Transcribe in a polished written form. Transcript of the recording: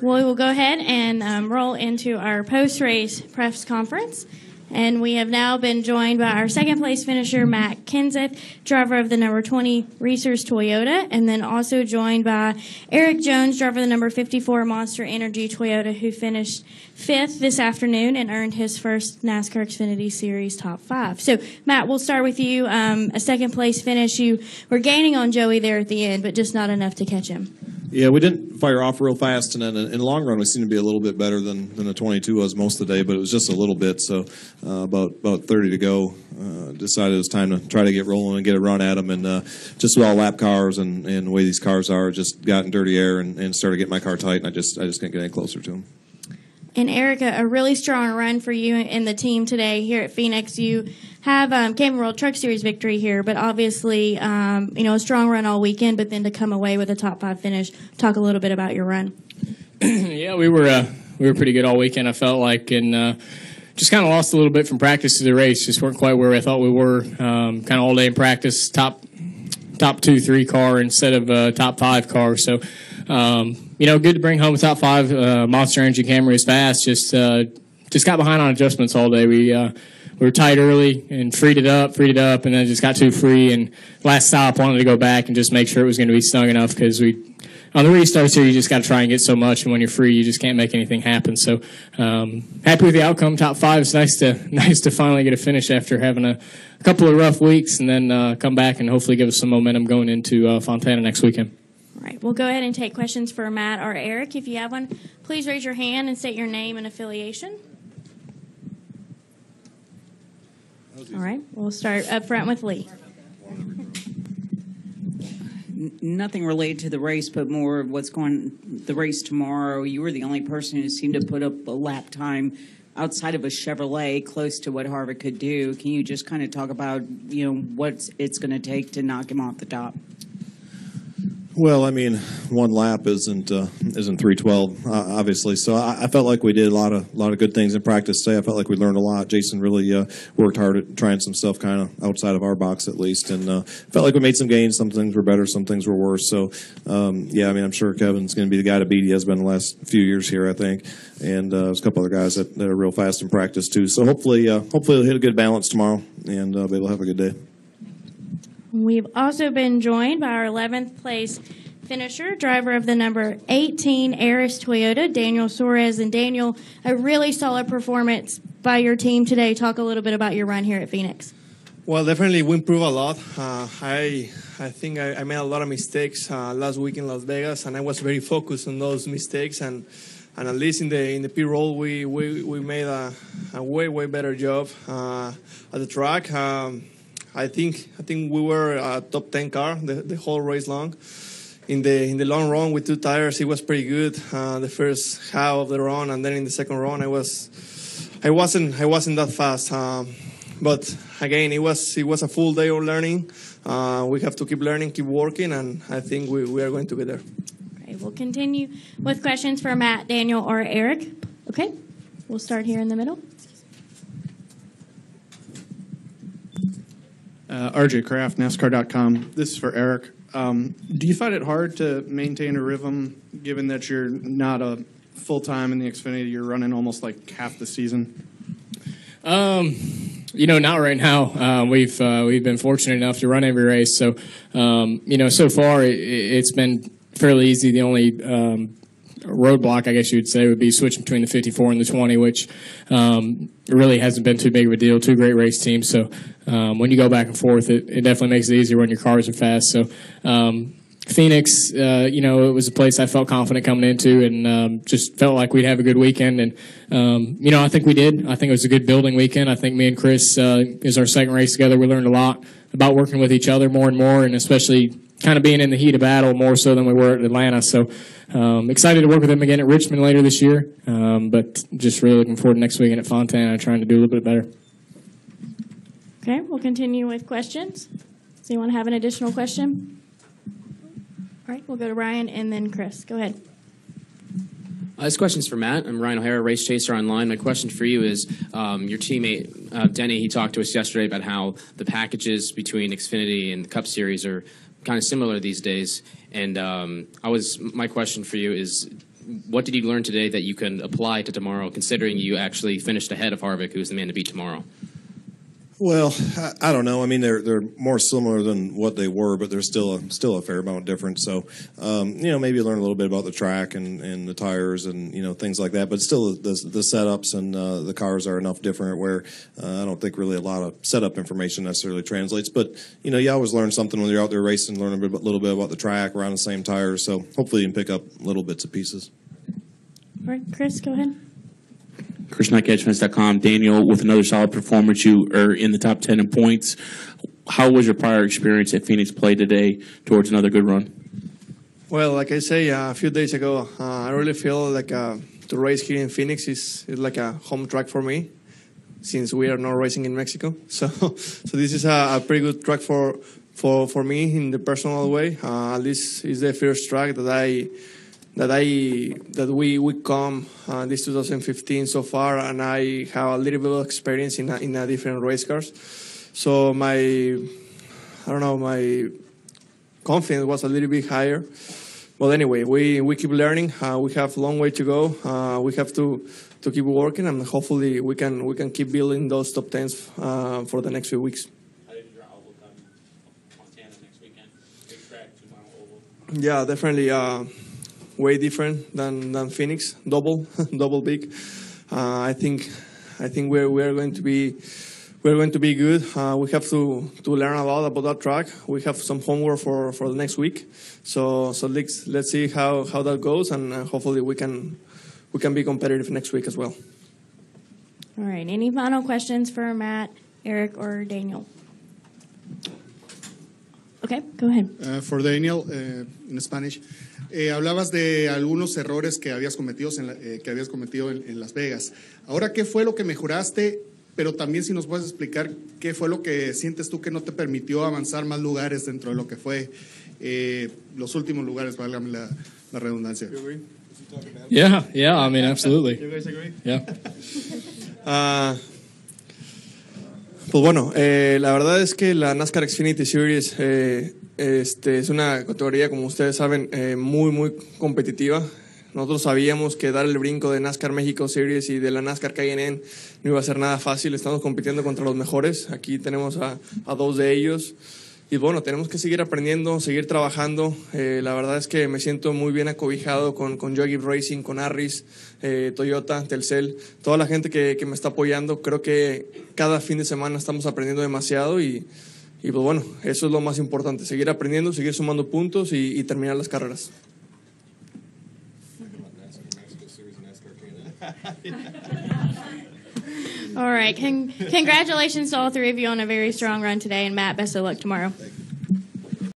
Well, we will go ahead and roll into our post-race press conference. And we have now been joined by our second-place finisher, Matt Kenseth, driver of the number 20 Reese's Toyota, and then also joined by Erik Jones, driver of the number 54 Monster Energy Toyota, who finished 5th this afternoon and earned his first NASCAR Xfinity Series top 5. So, Matt, we'll start with you. A second-place finish. You were gaining on Joey there at the end, but just not enough to catch him. Yeah, we didn't fire off real fast, and then in the long run, we seemed to be a little bit better than the 22 was most of the day, but it was just a little bit. So about 30 to go, decided it was time to try to get rolling and get a run at them. And just with all lap cars and the way these cars are, just got in dirty air and started getting my car tight, and I just couldn't get any closer to them. And Erik, a really strong run for you and the team today here at Phoenix. You have Camping World Truck Series victory here, but obviously, a strong run all weekend. But then to come away with a top 5 finish. Talk a little bit about your run. Yeah, we were pretty good all weekend. I felt like, and just kind of lost a little bit from practice to the race. Just weren't quite where I thought we were. Kind of all day in practice, top 2-3 car instead of top 5 car. So. Good to bring home a top 5. Monster Energy Camry is fast. Just got behind on adjustments all day. We were tight early and freed it up, and then just got too free. And last stop, wanted to go back and just make sure it was going to be snug enough because on the restarts here, you just got to try and get so much, and when you're free, you just can't make anything happen. So happy with the outcome. Top 5 is nice to finally get a finish after having a couple of rough weeks, and then come back and hopefully give us some momentum going into Fontana next weekend. All right, we'll go ahead and take questions for Matt or Erik. If you have one, please raise your hand and state your name and affiliation. All right, we'll start up front with Lee. Nothing related to the race, but more of the race tomorrow. You were the only person who seemed to put up a lap time outside of a Chevrolet close to what Harvick could do. Can you just kind of talk about, what it's going to take to knock him off the top? Well, I mean, one lap isn't 3:12, obviously. So I felt like we did a lot of good things in practice today. I felt like we learned a lot. Jason really worked hard at trying some stuff kind of outside of our box at least, and felt like we made some gains. Some things were better, some things were worse. So I'm sure Kevin's going to be the guy to beat. He has been the last few years here, I think, and there's a couple other guys that are real fast in practice too. So hopefully he'll hit a good balance tomorrow, and be able to have a good day. We've also been joined by our 11th place finisher, driver of the number 18 Aris Toyota, Daniel Suarez. And Daniel, a really solid performance by your team today. Talk a little bit about your run here at Phoenix. Well, definitely we improved a lot. I think I made a lot of mistakes last week in Las Vegas, and I was very focused on those mistakes. And at least in the pit roll, we made a way better job at the track. I think we were a top 10 car the whole race long. In the long run with 2 tires, it was pretty good. The first half of the run, and then in the second run, I wasn't that fast. But again, it was a full day of learning. We have to keep learning, keep working, and I think we are going to get there. Okay, we'll continue with questions for Matt, Daniel, or Erik. Okay, we'll start here in the middle. RJ Kraft, NASCAR.com. This is for Erik. Do you find it hard to maintain a rhythm, given that you're not a full-time in the Xfinity? You're running almost like half the season. Not right now. We've been fortunate enough to run every race, so so far it's been fairly easy. The only roadblock, I guess you would say, would be switching between the 54 and the 20, which really hasn't been too big of a deal. 2 great race teams, so when you go back and forth, it definitely makes it easier when your cars are fast. So Phoenix, it was a place I felt confident coming into, and just felt like we'd have a good weekend. And I think we did. I think it was a good building weekend. I think me and Chris is our second race together. We learned a lot about working with each other more and more, and especially kind of being in the heat of battle more so than we were at Atlanta. So excited to work with him again at Richmond later this year, but just really looking forward to next weekend at Fontana, trying to do a little bit better. Okay, we'll continue with questions. Does anyone have an additional question? All right, we'll go to Ryan and then Chris. Go ahead. This question's for Matt. I'm Ryan O'Hara, Race Chaser Online. My question for you is your teammate, Denny, he talked to us yesterday about how the packages between Xfinity and the Cup Series are kind of similar these days. And my question for you is, what did you learn today that you can apply to tomorrow, considering you actually finished ahead of Harvick, who's the man to beat tomorrow? Well, I don't know. I mean, they're more similar than what they were, but there's still a fair amount different. So, maybe learn a little bit about the track and the tires and things like that. But still, the setups and the cars are enough different where I don't think really a lot of setup information necessarily translates. But you always learn something when you're out there racing. Learn a little bit about the track. We're on the same tires, so hopefully you can pick up little bits and pieces. All right, Chris, go ahead. Chris Knight, CatchFence.com. Daniel, with another solid performance, you are in the top 10 in points. How was your prior experience at Phoenix play today towards another good run? Well, like I say a few days ago, I really feel like the race here in Phoenix is like a home track for me, since we are not racing in Mexico. So this is a pretty good track for me in the personal way. At least it's the first track that we come this 2015 so far, and I have a little bit of experience in a different race cars. So my confidence was a little bit higher. But anyway, we keep learning. We have a long way to go. We have to keep working, and hopefully we can keep building those top 10s for the next few weeks. How did your outlook on Montana next weekend? Big track, 2 mile oval. Yeah, definitely. Way different than Phoenix, double big. I think we're going to be good. We have to learn a lot about that track. We have some homework for the next week. So let's see how that goes, and hopefully we can be competitive next week as well. All right. Any final questions for Matt, Erik, or Daniel? Okay, go ahead. For Daniel, in Spanish. Hablabas de algunos errores que habías cometido en Las Vegas. Ahora, ¿qué fue lo que mejoraste? Pero también si nos puedes explicar qué fue lo que sientes tú que no te permitió avanzar más lugares dentro de lo que fue los últimos lugares, válgame la redundancia. Yeah, I mean, absolutely. You guys agree? Yeah. Pues bueno, la verdad es que la NASCAR Xfinity Series es una categoría, como ustedes saben, muy competitiva. Nosotros sabíamos que dar el brinco de NASCAR México Series y de la NASCAR Cayenne no iba a ser nada fácil. Estamos compitiendo contra los mejores. Aquí tenemos a 2 de ellos. Y bueno, tenemos que seguir aprendiendo, seguir trabajando. La verdad es que me siento muy bien acobijado con Joe Racing, con Harris, Toyota, Telcel, toda la gente que me está apoyando. Creo que cada fin de semana estamos aprendiendo demasiado y pues bueno, eso es lo más importante, seguir aprendiendo, seguir sumando puntos y terminar las carreras. All right. Congratulations to all 3 of you on a very strong run today, and Matt, best of luck tomorrow.